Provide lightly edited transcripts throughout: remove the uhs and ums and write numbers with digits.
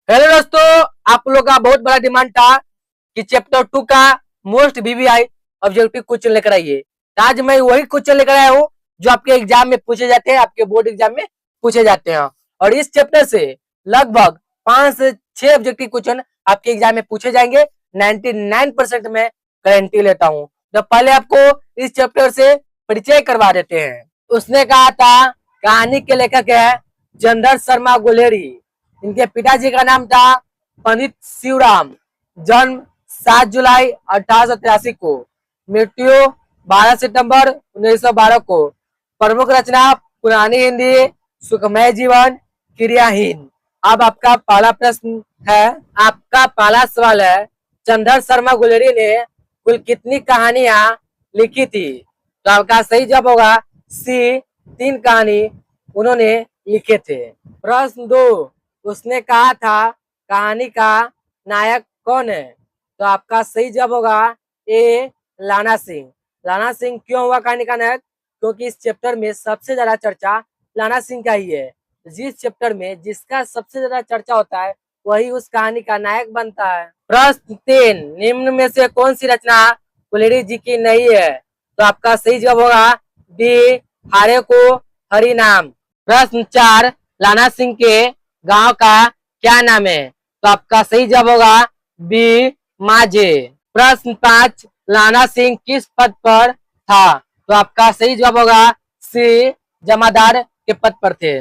Hello दोस्तों, आप लोग का बहुत बड़ा डिमांड था कि चैप्टर 2 का मोस्ट वीवीआई ऑब्जेक्टिव क्वेश्चन लेकर आइए। आज मैं वही क्वेश्चन लेकर आया हूँ जो आपके एग्जाम में पूछे जाते हैं, आपके बोर्ड एग्जाम में पूछे जाते हैं। और इस चैप्टर से लगभग 5 से 6 ऑब्जेक्टिव क्वेश्चन आपके एग्जाम में पूछे जाएंगे। 99% में गारंटी लेता हूँ। तो पहले आपको इस चैप्टर से परिचय करवा देते हैं। उसने कहा था, कहानी के लेखक है चंदर शर्मा गुलेरी। इनके पिताजी का नाम था पंडित शिवराम। जन्म 7 जुलाई 1883 को, मृत्यु 12 सितंबर 1912 को। प्रमुख रचना पुरानी हिंदी, सुखमय जीवन, क्रियाहीन। अब आपका पहला प्रश्न है, आपका पहला सवाल है, चंदर शर्मा गुलेरी ने कुल कितनी कहानियां लिखी थी? तो आपका सही जवाब होगा सी, 3 कहानी उन्होंने लिखे थे। प्रश्न 2, उसने कहा था कहानी का नायक कौन है? तो आपका सही जवाब होगा ए, लाना सिंह। लाना सिंह क्यों हुआ कहानी का नायक? क्योंकि इस चैप्टर में सबसे ज्यादा चर्चा लाना सिंह का ही है। जिस चैप्टर में जिसका सबसे ज्यादा चर्चा होता है वही उस कहानी का नायक बनता है। प्रश्न 3, निम्न में से कौन सी रचना गुलेरी जी की नहीं है? तो आपका सही जवाब होगा डी, हारे को हरि नाम। प्रश्न 4, लाना सिंह के गांव का क्या नाम है? तो आपका सही जवाब होगा बी, माझे। प्रश्न 5, लाना सिंह किस पद पर था? तो आपका सही जवाब होगा सी, जमादार के पद पर थे।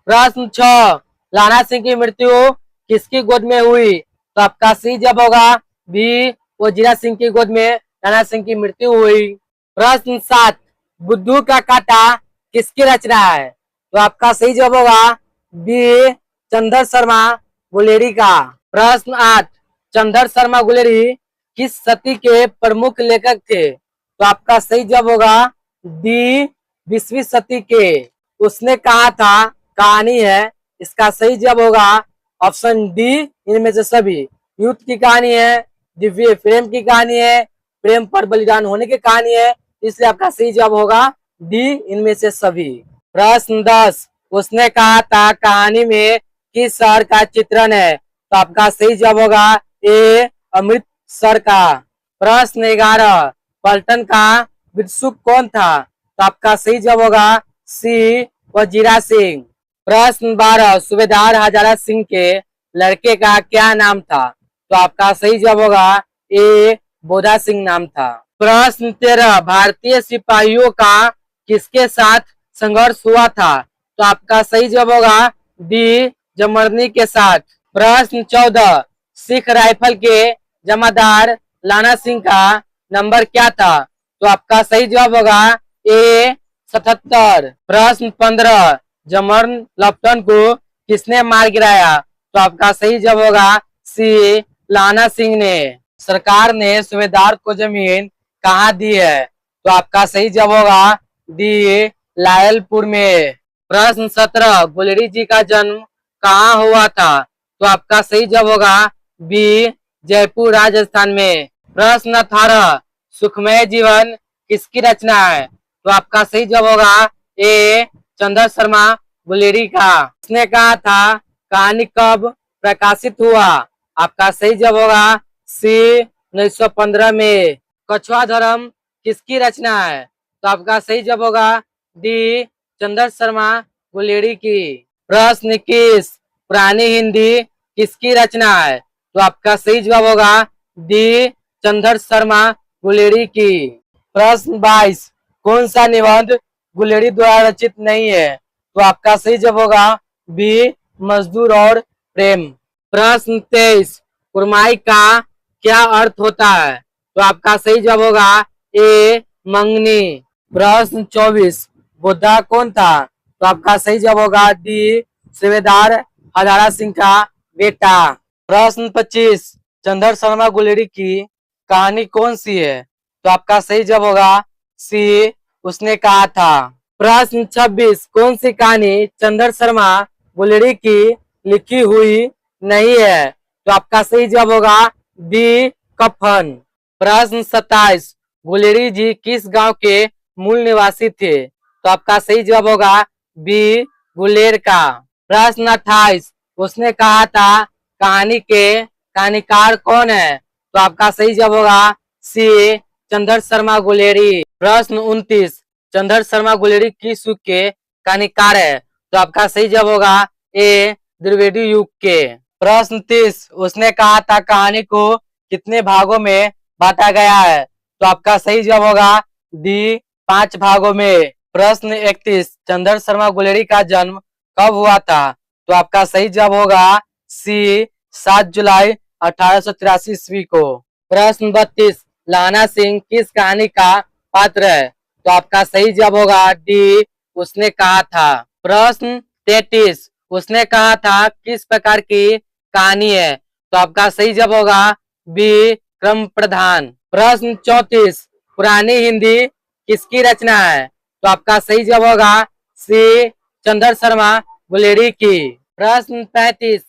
प्रश्न 6, लाना सिंह की मृत्यु किसकी गोद में हुई? तो आपका सही जवाब होगा बी, वजीरा सिंह की गोद में लाना सिंह की मृत्यु हुई। प्रश्न 7, बुद्धू का कांटा किसकी रचना है? तो आपका सही जवाब होगा बी, चंदर शर्मा गुलेरी का। प्रश्न 8, चंदर शर्मा गुलेरी किस सदी के प्रमुख लेखक थे? तो आपका सही जवाब होगा डी, 20वीं सदी के। उसने कहा था कहानी है, इसका सही जवाब होगा ऑप्शन डी, इनमें से सभी। युद्ध की कहानी है, दिव्य प्रेम की कहानी है, प्रेम पर बलिदान होने की कहानी है, इसलिए आपका सही जवाब होगा डी, इनमें से सभी। प्रश्न 10, उसने कहा था कहानी में किस शहर का चित्रण है? तो आपका सही जवाब होगा ए, अमृतसर का। प्रश्न 11, पलटन का भिक्षुक कौन था? तो आपका सही जवाब होगा सी, वजीरा सिंह। प्रश्न 12, सूबेदार हजारा सिंह के लड़के का क्या नाम था? तो आपका सही जवाब होगा ए, बोधा सिंह नाम था। प्रश्न 13, भारतीय सिपाहियों का किसके साथ संघर्ष हुआ था? तो आपका सही जवाब होगा डी, जमरनी के साथ। प्रश्न 14, सिख राइफल के जमादार लाना सिंह का नंबर क्या था? तो आपका सही जवाब होगा ए, 77। प्रश्न 15, जमर्न लप्टन को किसने मार गिराया? तो आपका सही जवाब होगा सी, लाना सिंह ने। सरकार ने सूबेदार को जमीन कहाँ दी है? तो आपका सही जवाब होगा डी, लायलपुर में। प्रश्न 17, गुलेरी जी का जन्म कहाँ हुआ था? तो आपका सही जवाब होगा बी, जयपुर राजस्थान में। प्रश्न 18, सुखमय जीवन किसकी रचना है? तो आपका सही जवाब होगा ए, चंदर शर्मा गुलेरी का। उसने कहा था कहानी कब प्रकाशित हुआ? आपका सही जवाब होगा सी, 1915 में। कछुआ धर्म किसकी रचना है? तो आपका सही जवाब होगा डी, चंदर शर्मा गुलेरी की। प्रश्न 21, पुरानी हिंदी किसकी रचना है? तो आपका सही जवाब होगा डी, चंदर शर्मा गुलेरी की। प्रश्न 22, कौन सा निबंध गुलेरी द्वारा रचित नहीं है? तो आपका सही जवाब होगा बी, मजदूर और प्रेम। प्रश्न 23, कुरमाई का क्या अर्थ होता है? तो आपका सही जवाब होगा ए, मंगनी। प्रश्न 24, बुद्धा कौन था? तो आपका सही जवाब होगा डी, सूबेदार हजारा सिंह का बेटा। प्रश्न 25, चंदर शर्मा गुलेरी की कहानी कौन सी है? तो आपका सही जवाब होगा सी, उसने कहा था। प्रश्न 26, कौन सी कहानी चंदर शर्मा गुलेरी की लिखी हुई नहीं है? तो आपका सही जवाब होगा डी, कफन। प्रश्न 27, गुलेरी जी किस गांव के मूल निवासी थे? तो आपका सही जवाब होगा बी, गुलेर का। प्रश्न 28, उसने कहा था कहानी के कहानीकार कौन है? तो आपका सही जवाब होगा सी चंद्र शर्मा गुलेरी। प्रश्न 29, चंद्र शर्मा गुलेरी किस युग के कहानीकार है? तो आपका सही जवाब होगा ए द्विवेदी युग के। प्रश्न 30, उसने कहा था कहानी को कितने भागों में बांटा गया है? तो आपका सही जवाब होगा डी 5 भागों में। प्रश्न 31, चंद्र शर्मा गुलेरी का जन्म कब हुआ था? तो आपका सही जवाब होगा सी 7 जुलाई 1883 ईस्वी को। प्रश्न 32, लाना सिंह किस कहानी का पात्र है? तो आपका सही जवाब होगा डी उसने कहा था। प्रश्न 33, उसने कहा था किस प्रकार की कहानी है? तो आपका सही जवाब होगा बी क्रम प्रधान। प्रश्न 34, पुरानी हिंदी किसकी रचना है? तो आपका सही जवाब होगा सी चंद्र शर्मा गुलेरी की। प्रश्न 35,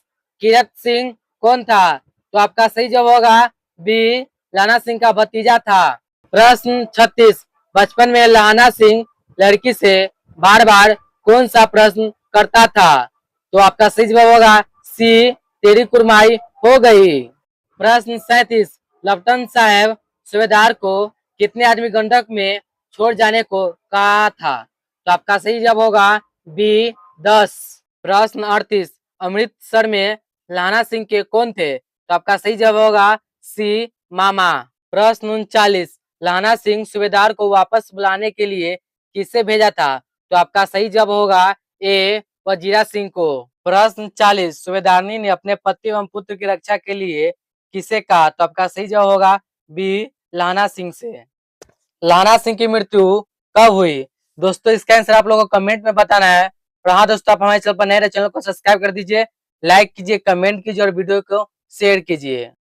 कीरत सिंह कौन था? तो आपका सही जवाब होगा बी लाना सिंह का भतीजा था। प्रश्न 36, बचपन में लाना सिंह लड़की से बार बार कौन सा प्रश्न करता था? तो आपका सही जवाब होगा सी तेरी कुरमाई हो गई। प्रश्न 37, लेफ्टिनेंट साहब सूबेदार को कितने आदमी गंडक में छोड़ जाने को कहा था? तो आपका सही जवाब होगा बी 10। प्रश्न 38, अमृतसर में लाना सिंह के कौन थे? तो आपका सही जवाब होगा सी मामा। प्रश्न 39, लाना सिंह सूबेदार को वापस बुलाने के लिए किसे भेजा था? तो आपका सही जवाब होगा ए वजीरा सिंह को। प्रश्न 40, सूबेदारनी ने अपने पति एवं पुत्र की रक्षा के लिए किसे कहा? तो आपका सही जवाब होगा बी लाना सिंह से। लाना सिंह की मृत्यु कब हुई? दोस्तों इसका आंसर आप लोगों को कमेंट में बताना है। और हाँ दोस्तों, आप हमारे चैनल पर नए रहे, चैनल को सब्सक्राइब कर दीजिए, लाइक कीजिए, कमेंट कीजिए और वीडियो को शेयर कीजिए।